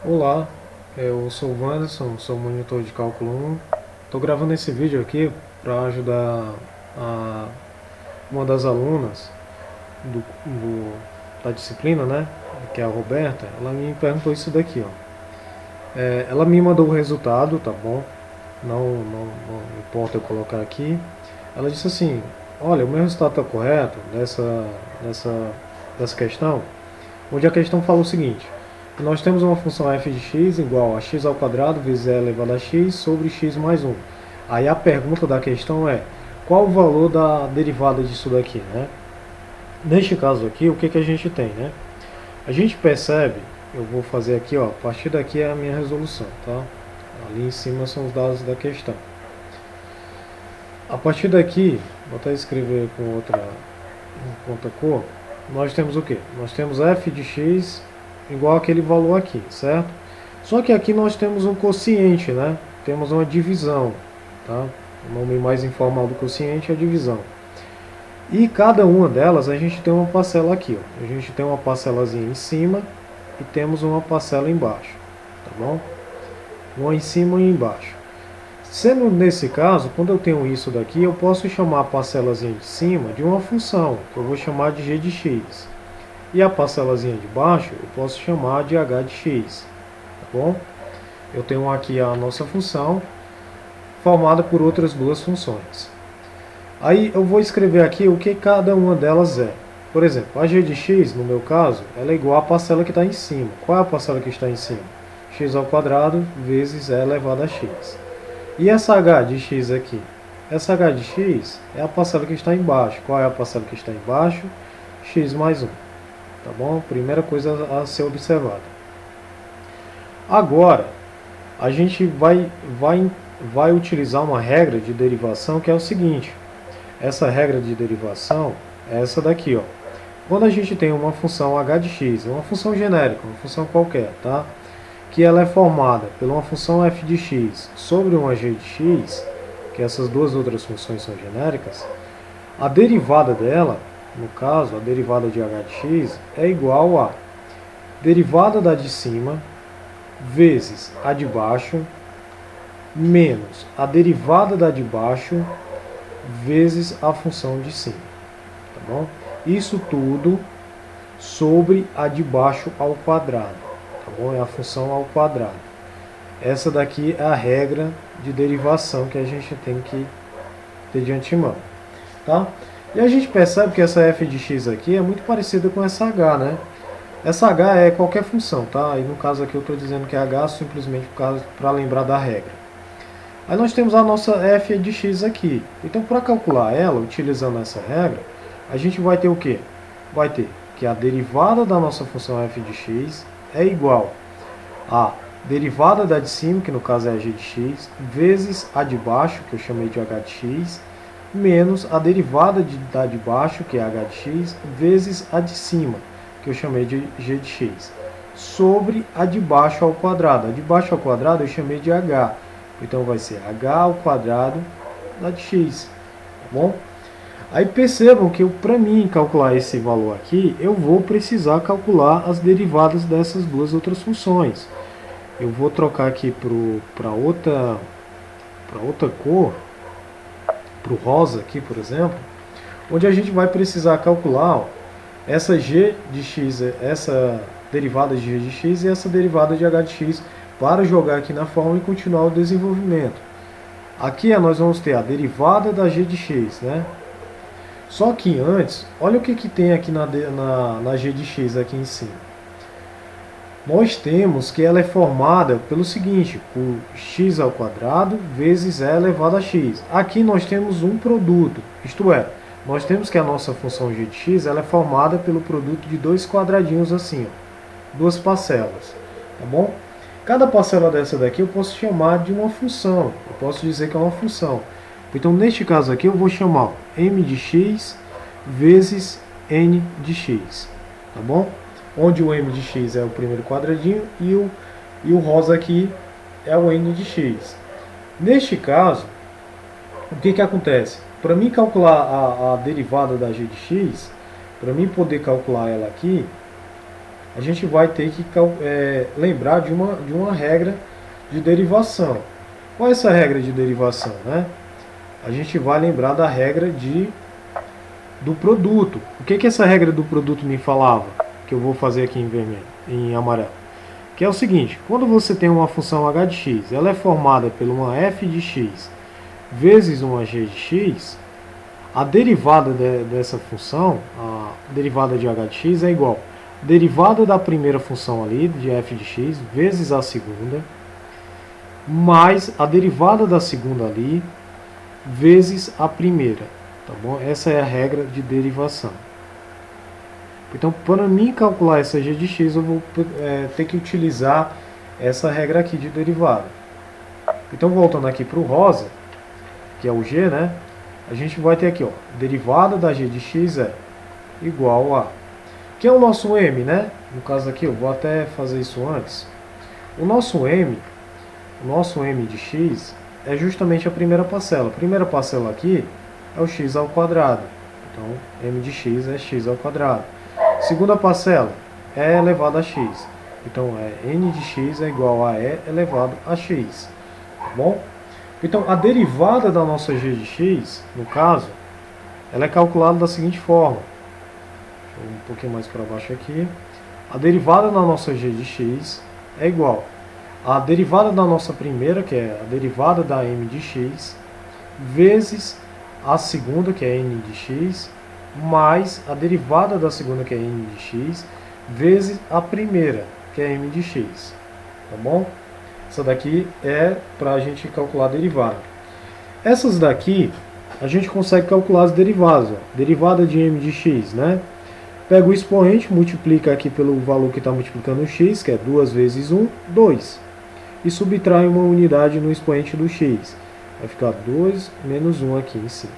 Olá, eu sou o Wanderson, sou monitor de cálculo 1. Estou gravando esse vídeo aqui para ajudar a, uma das alunas da disciplina, né, que é a Roberta. Ela me perguntou isso daqui, ó. Ela me mandou o resultado, tá bom? Não importa eu colocar aqui. Ela disse assim: olha, o meu resultado está correto nessa, dessa questão, onde a questão fala o seguinte: que nós temos uma função f de x igual a x ao quadrado vezes e elevado a x sobre x mais 1. Aí a pergunta da questão é: qual o valor da derivada disso daqui, né? Neste caso aqui, o que, que a gente tem, né? A gente percebe, eu vou fazer aqui, ó, a partir daqui é a minha resolução, tá? Ali em cima são os dados da questão. A partir daqui, vou até escrever com outra cor, nós temos o quê? Nós temos f de x igual aquele valor aqui, certo? Só que aqui nós temos um quociente, né? Temos uma divisão, tá? O nome mais informal do quociente é a divisão. E cada uma delas a gente tem uma parcela aqui, ó. A gente tem uma parcelazinha em cima e temos uma parcela embaixo, tá bom? Uma em cima e embaixo. Sendo nesse caso, quando eu tenho isso daqui, eu posso chamar a parcelazinha de cima de uma função, que eu vou chamar de g de x. E a parcelazinha de baixo eu posso chamar de h de x, tá bom? Eu tenho aqui a nossa função, formada por outras duas funções. Aí eu vou escrever aqui o que cada uma delas é. Por exemplo, a g de x, no meu caso, ela é igual à parcela que está em cima. Qual é a parcela que está em cima? X ao quadrado vezes e elevado a x. E essa h de x aqui? Essa h de x é a parcela que está embaixo. Qual é a parcela que está embaixo? X mais 1. Tá bom? Primeira coisa a ser observada. Agora, a gente vai utilizar uma regra de derivação que é o seguinte. Essa regra de derivação é essa daqui, ó. Quando a gente tem uma função h de x, uma função genérica, uma função qualquer, tá? Que ela é formada por uma função f de x sobre uma g de x, que essas duas outras funções são genéricas, a derivada dela, no caso, a derivada de h de x, é igual a derivada da de cima vezes a de baixo menos a derivada da de baixo vezes a função de cima. Tá bom? Isso tudo sobre a de baixo ao quadrado. Tá bom? É a função ao quadrado. Essa daqui é a regra de derivação que a gente tem que ter de antemão. Tá? E a gente percebe que essa f de x aqui é muito parecida com essa h, né? Essa h é qualquer função, tá? E no caso aqui eu estou dizendo que é h simplesmente para lembrar da regra. Aí nós temos a nossa f de x aqui. Então, para calcular ela, utilizando essa regra, a gente vai ter o quê? Vai ter que a derivada da nossa função f de x é igual a derivada da de cima, que no caso é a g de x, vezes a de baixo, que eu chamei de h de x, menos a derivada da de baixo, que é h de x, vezes a de cima, que eu chamei de g de x, sobre a de baixo ao quadrado. A de baixo ao quadrado eu chamei de h. Então vai ser h ao quadrado da de x, tá bom? Aí percebam que para mim calcular esse valor aqui, eu vou precisar calcular as derivadas dessas duas outras funções. Eu vou trocar aqui para outra cor, para o rosa aqui, por exemplo, onde a gente vai precisar calcular, ó, essa g de x, essa derivada de g de x e essa derivada de h de x, para jogar aqui na fórmula e continuar o desenvolvimento. Aqui nós vamos ter a derivada da g de x, né? Só que antes, olha o que tem aqui na g de x aqui em cima. Nós temos que ela é formada pelo seguinte, por x ao quadrado vezes e elevado a x. Aqui nós temos um produto, isto é, nós temos que a nossa função g de x ela é formada pelo produto de dois quadradinhos assim, ó, duas parcelas, tá bom? Cada parcela dessa daqui eu posso chamar de uma função, eu posso dizer que é uma função. Então, neste caso aqui, eu vou chamar m de x vezes n de x, tá bom? Onde o m de x é o primeiro quadradinho e o rosa aqui é o n de x. Neste caso, o que acontece? Para mim calcular a derivada da g de x, para mim poder calcular ela aqui, a gente vai ter que lembrar de uma regra de derivação. Qual é essa regra de derivação, né? A gente vai lembrar da regra do produto. O que essa regra do produto me falava? Que eu vou fazer aqui em vermelho, em amarelo. Que é o seguinte, quando você tem uma função h de x, ela é formada por uma f de x vezes uma g de x, a derivada dessa função, a derivada de h de x é igual a derivada da primeira função ali, de f de x, vezes a segunda, mais a derivada da segunda ali, vezes a primeira. Tá bom? Essa é a regra de derivação. Então, para mim calcular essa g de x, eu vou ter que utilizar essa regra aqui de derivada. Então, voltando aqui para o rosa, que é o g, né? A gente vai ter aqui, ó, derivada da g de x é igual a... Que é o nosso m, né? No caso aqui, eu vou até fazer isso antes. O nosso m de x é justamente a primeira parcela. A primeira parcela aqui é o x ao quadrado. Então, m de x é x ao quadrado. Segunda parcela é elevado a x. Então, n de x é igual a e elevado a x. Tá bom? Então, a derivada da nossa g de x, no caso, ela é calculada da seguinte forma. Deixa eu ir um pouquinho mais para baixo aqui. A derivada da nossa g de x é igual a derivada da nossa primeira, que é a derivada da m de x, vezes a segunda, que é n de x, mais a derivada da segunda, que é n de x, vezes a primeira, que é m de x. Tá bom? Essa daqui é para a gente calcular a derivada. Essas daqui, a gente consegue calcular as derivadas. Ó. Derivada de m de x, né? Pega o expoente, multiplica aqui pelo valor que está multiplicando o x, que é 2 vezes 1, 2. E subtrai uma unidade no expoente do x. Vai ficar 2 menos 1 aqui em cima.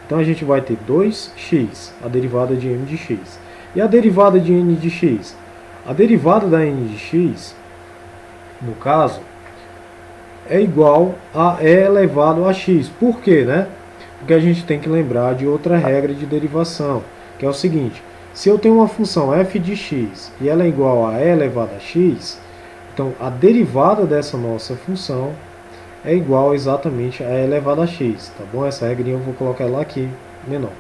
Então a gente vai ter 2x, a derivada de m de x. E a derivada de n de x? A derivada da n de x, no caso, é igual a e elevado a x. Por quê, né? Porque a gente tem que lembrar de outra regra de derivação, que é o seguinte: se eu tenho uma função f de x e ela é igual a e elevado a x, então a derivada dessa nossa função é igual exatamente a e elevado a x, tá bom? Essa regrinha eu vou colocar ela aqui, menor,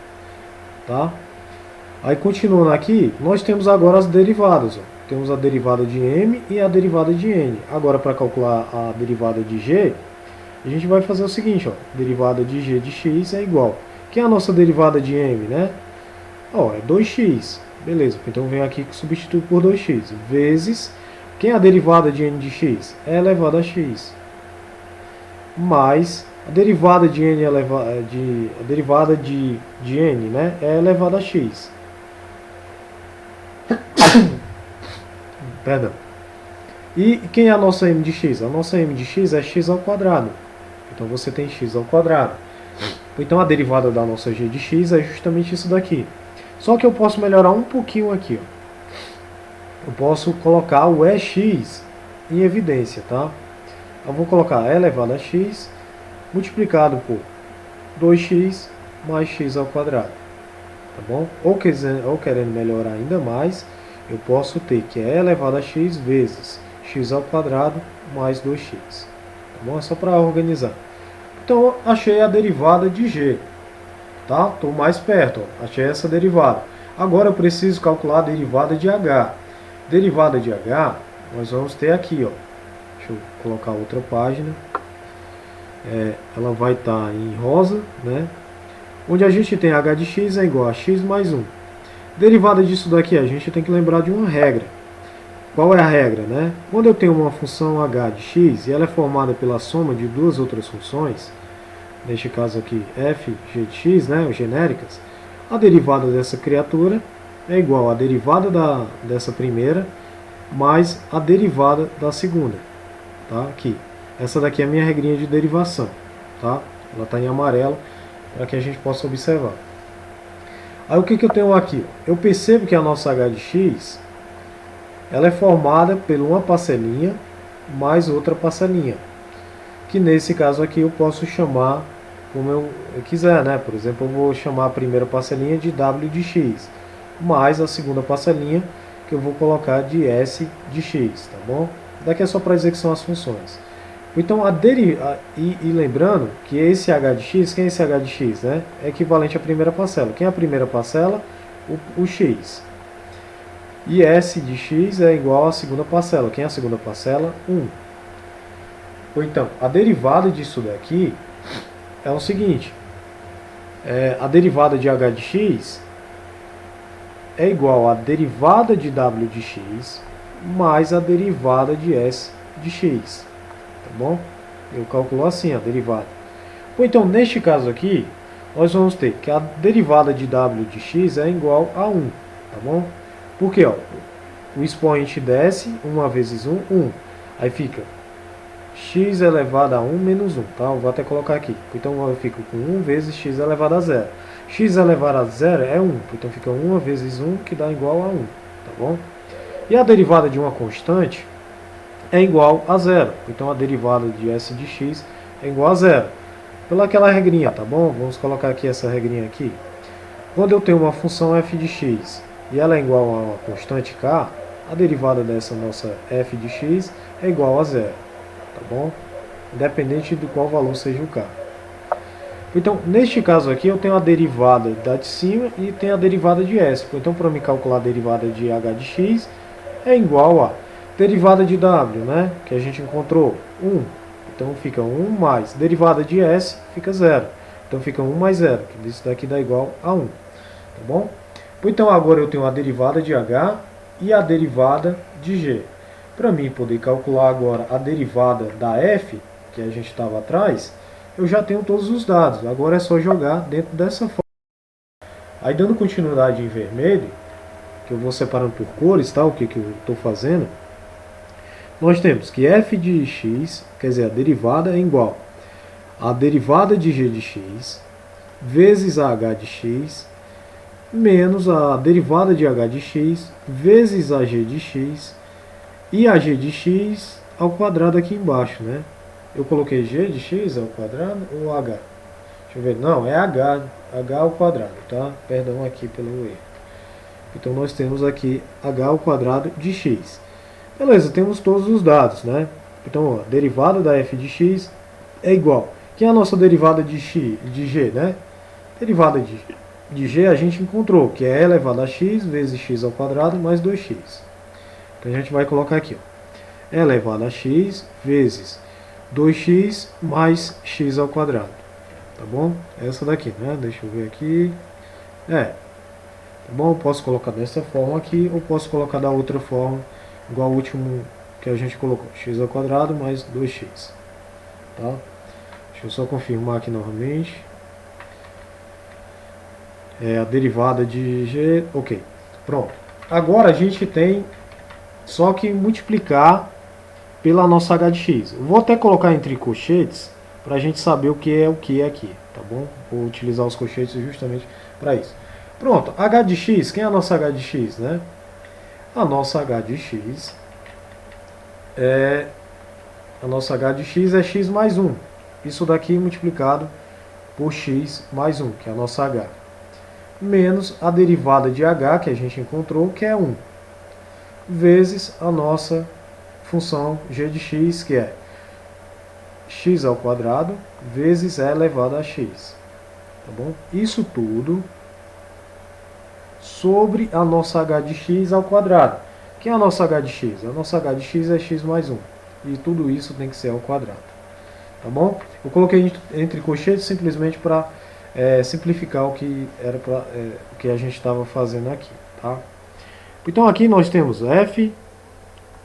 tá? Aí continuando aqui, nós temos agora as derivadas, ó. Temos a derivada de m e a derivada de n. Agora, para calcular a derivada de g, a gente vai fazer o seguinte, ó, derivada de g de x é igual. Que é a nossa derivada de m, né? Ó, é 2x. Beleza, então vem aqui que substitui por 2x. Vezes, quem é a derivada de n de x? É elevado a x. Mais a derivada de n a derivada de n, né? É elevado a x. Perdão. E quem é a nossa m de x? A nossa m de x é x ao quadrado. Então você tem x ao quadrado. Então a derivada da nossa g de x é justamente isso daqui. Só que eu posso melhorar um pouquinho aqui. Ó. Eu posso colocar o ex em evidência, tá? Eu vou colocar e elevado a x multiplicado por 2x mais x ao quadrado. Tá bom? Ou querendo melhorar ainda mais, eu posso ter que é elevado a x vezes x ao quadrado mais 2x. Tá bom? É só para organizar. Então, achei a derivada de g. Tá? Estou mais perto. Ó. Achei essa derivada. Agora eu preciso calcular a derivada de h. Derivada de h, nós vamos ter aqui. Ó. Deixa eu colocar outra página. Ela vai estar em rosa, né? Onde a gente tem h de x é igual a x mais 1. Derivada disso daqui, a gente tem que lembrar de uma regra. Qual é a regra, né? Quando eu tenho uma função h de x e ela é formada pela soma de duas outras funções, neste caso aqui f, g de x, né, genéricas, a derivada dessa criatura é igual à derivada dessa primeira mais a derivada da segunda. Tá? Aqui. Essa daqui é a minha regrinha de derivação. Tá? Ela está em amarelo para que a gente possa observar. Aí o que eu tenho aqui? Eu percebo que a nossa h de x ela é formada por uma parcelinha mais outra parcelinha. Que nesse caso aqui eu posso chamar como eu quiser, né? Por exemplo, eu vou chamar a primeira parcelinha de w de x, mais a segunda parcelinha que eu vou colocar de S de x, tá bom? Daqui é só para dizer que são as funções. Então, e lembrando que esse h de x, quem é esse h de x? Né? É equivalente à primeira parcela. Quem é a primeira parcela? O x. E S de x é igual à segunda parcela. Quem é a segunda parcela? 1. Ou então, a derivada disso daqui é o seguinte. A derivada de h de x é igual à derivada de w de x mais a derivada de s de x. Tá bom? Eu calculo assim a derivada. Ou então, neste caso aqui, nós vamos ter que a derivada de w de x é igual a 1. Tá bom? Porque ó, o expoente desce, 1 vezes 1, 1. Aí fica x elevado a 1 menos 1. Tá? Eu vou até colocar aqui. Então eu fico com 1 vezes x elevado a 0. X elevado a 0 é 1. Então fica 1 vezes 1, que dá igual a 1. Tá bom? E a derivada de uma constante é igual a 0. Então a derivada de s de x é igual a 0. Pelaquela regrinha, tá bom? Vamos colocar aqui essa regrinha aqui. Quando eu tenho uma função f de x e ela é igual a uma constante k, a derivada dessa nossa f de x é igual a 0. Tá bom? Independente de qual valor seja o k. Então, neste caso aqui, eu tenho a derivada da de cima e tenho a derivada de s. Então, para me calcular a derivada de h de x, é igual a derivada de w, né? Que a gente encontrou, 1. Então, fica 1 mais. Derivada de s fica 0. Então, fica 1 mais 0. Que isso daqui dá igual a 1. Tá bom? Então, agora eu tenho a derivada de h e a derivada de g. Para mim poder calcular agora a derivada da f, que a gente estava atrás, eu já tenho todos os dados. Agora é só jogar dentro dessa forma. Aí, dando continuidade em vermelho, que eu vou separando por cores, tá? O que eu estou fazendo. Nós temos que f de x, quer dizer, a derivada é igual a derivada de g de x vezes a h de x menos a derivada de h de x vezes a g de x e a g de x ao quadrado aqui embaixo, né? Eu coloquei g de x ao quadrado ou h? Deixa eu ver. Não, é h ao quadrado, tá? Perdão aqui pelo erro. Então nós temos aqui h ao quadrado de x. Beleza, temos todos os dados, né? Então, a derivada da f de x é igual. Que é a nossa derivada de g, né? Derivada de g a gente encontrou, que é e elevado a x vezes x ao quadrado mais 2x. Então a gente vai colocar aqui, ó. E elevado a x vezes 2x mais x ao quadrado. Tá bom? Essa daqui, né? Deixa eu ver aqui. Tá bom? Eu posso colocar dessa forma aqui, ou posso colocar da outra forma, igual ao último que a gente colocou, x ao quadrado mais 2x. Tá? Deixa eu só confirmar aqui novamente. A derivada de g, ok. Pronto. Agora a gente tem só que multiplicar pela nossa h de x. Eu vou até colocar entre colchetes para a gente saber o que é aqui, tá bom? Vou utilizar os colchetes justamente para isso. Pronto, h de x, quem é a nossa h de x, né? A nossa h de x é x mais 1. Isso daqui multiplicado por x mais 1, que é a nossa h. Menos a derivada de h, que a gente encontrou, que é 1. Vezes a nossa função g de x, que é x ao quadrado vezes e elevado a x. Tá bom? Isso tudo sobre a nossa h de x ao quadrado. Que é a nossa h de x? A nossa h de x é x mais 1. E tudo isso tem que ser ao quadrado. Tá bom? Eu coloquei entre colchetes simplesmente para simplificar o que era o que a gente estava fazendo aqui. Tá? Então aqui nós temos f,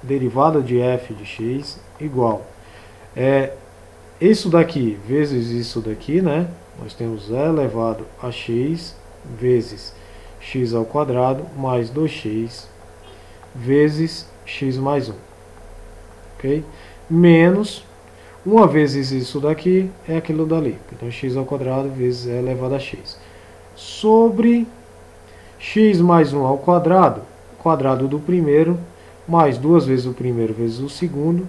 derivada de f de x, igual. Isso daqui vezes isso daqui, né? Nós temos e elevado a x vezes x ao quadrado mais 2x vezes x mais 1. Ok? Menos, uma vezes isso daqui é aquilo dali. Então, x ao quadrado vezes e elevado a x. Sobre x mais 1 ao quadrado, quadrado do primeiro, mais 2 vezes o primeiro vezes o segundo,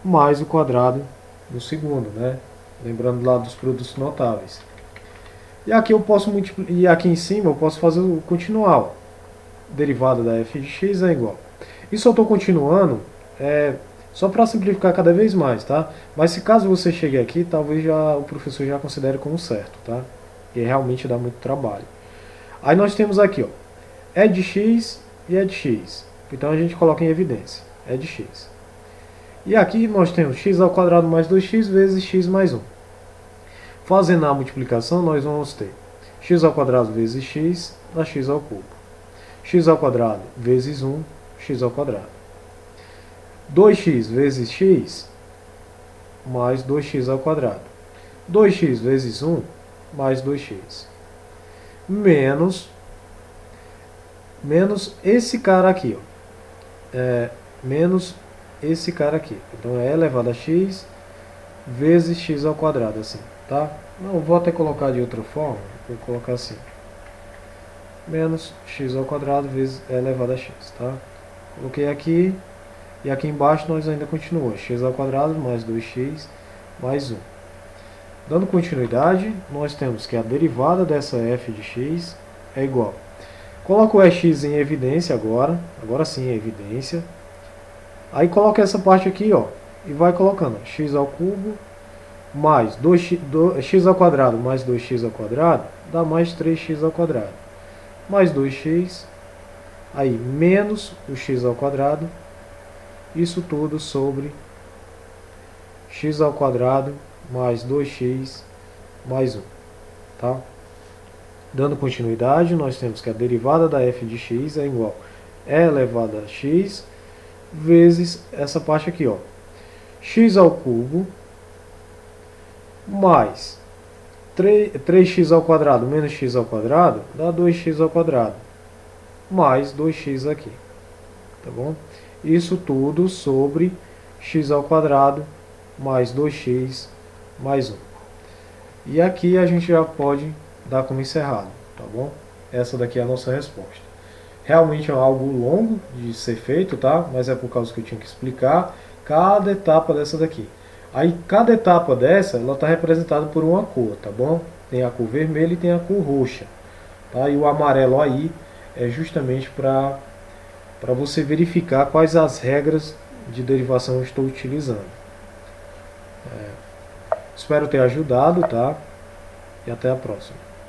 mais o quadrado do segundo, né? Lembrando lá dos produtos notáveis. E aqui eu posso multiplicar, e aqui em cima eu posso fazer o continual. derivada da f de x é igual. Isso eu estou continuando só para simplificar cada vez mais, tá? Mas se caso você chegue aqui, talvez o professor já considere como certo, tá? E realmente dá muito trabalho. Aí nós temos aqui, ó, é de x e é de x. Então a gente coloca em evidência, é de x. E aqui nós temos x ao quadrado mais 2x vezes x mais 1. Fazendo a multiplicação, nós vamos ter x ao quadrado vezes x dá x ao cubo. X ao quadrado vezes 1, x ao quadrado. 2x vezes x mais 2x ao quadrado. 2x vezes 1 mais 2x. Menos esse cara aqui, ó. Menos esse cara aqui. Então é elevado a x vezes x ao quadrado, assim, tá? Não, vou até colocar de outra forma. Vou colocar assim. Menos x ao quadrado vezes elevado a x, tá? Coloquei aqui. E aqui embaixo nós ainda continuamos. X ao quadrado mais 2x mais 1. Dando continuidade, nós temos que a derivada dessa f de x é igual. Coloco o x em evidência agora sim em evidência. Aí coloca essa parte aqui, ó, e vai colocando x ao cubo mais x ao quadrado mais 2x ao quadrado dá mais 3x ao quadrado. Mais 2x, aí menos o x ao quadrado, isso tudo sobre x ao quadrado mais 2x mais 1, tá? Dando continuidade, nós temos que a derivada da f de x é igual a e elevado a x vezes essa parte aqui, ó, x ao cubo mais 3x ao quadrado menos x ao quadrado dá 2x ao quadrado mais 2x aqui, tá bom? Isso tudo sobre x ao quadrado mais 2x mais 1. E aqui a gente já pode dar como encerrado, tá bom? Essa daqui é a nossa resposta. Realmente é algo longo de ser feito, tá? Mas é por causa que eu tinha que explicar cada etapa dessa daqui. Aí cada etapa dessa, ela está representada por uma cor, tá bom? Tem a cor vermelha e tem a cor roxa, tá? E o amarelo aí é justamente para você verificar quais as regras de derivação eu estou utilizando. Espero ter ajudado, tá? E até a próxima.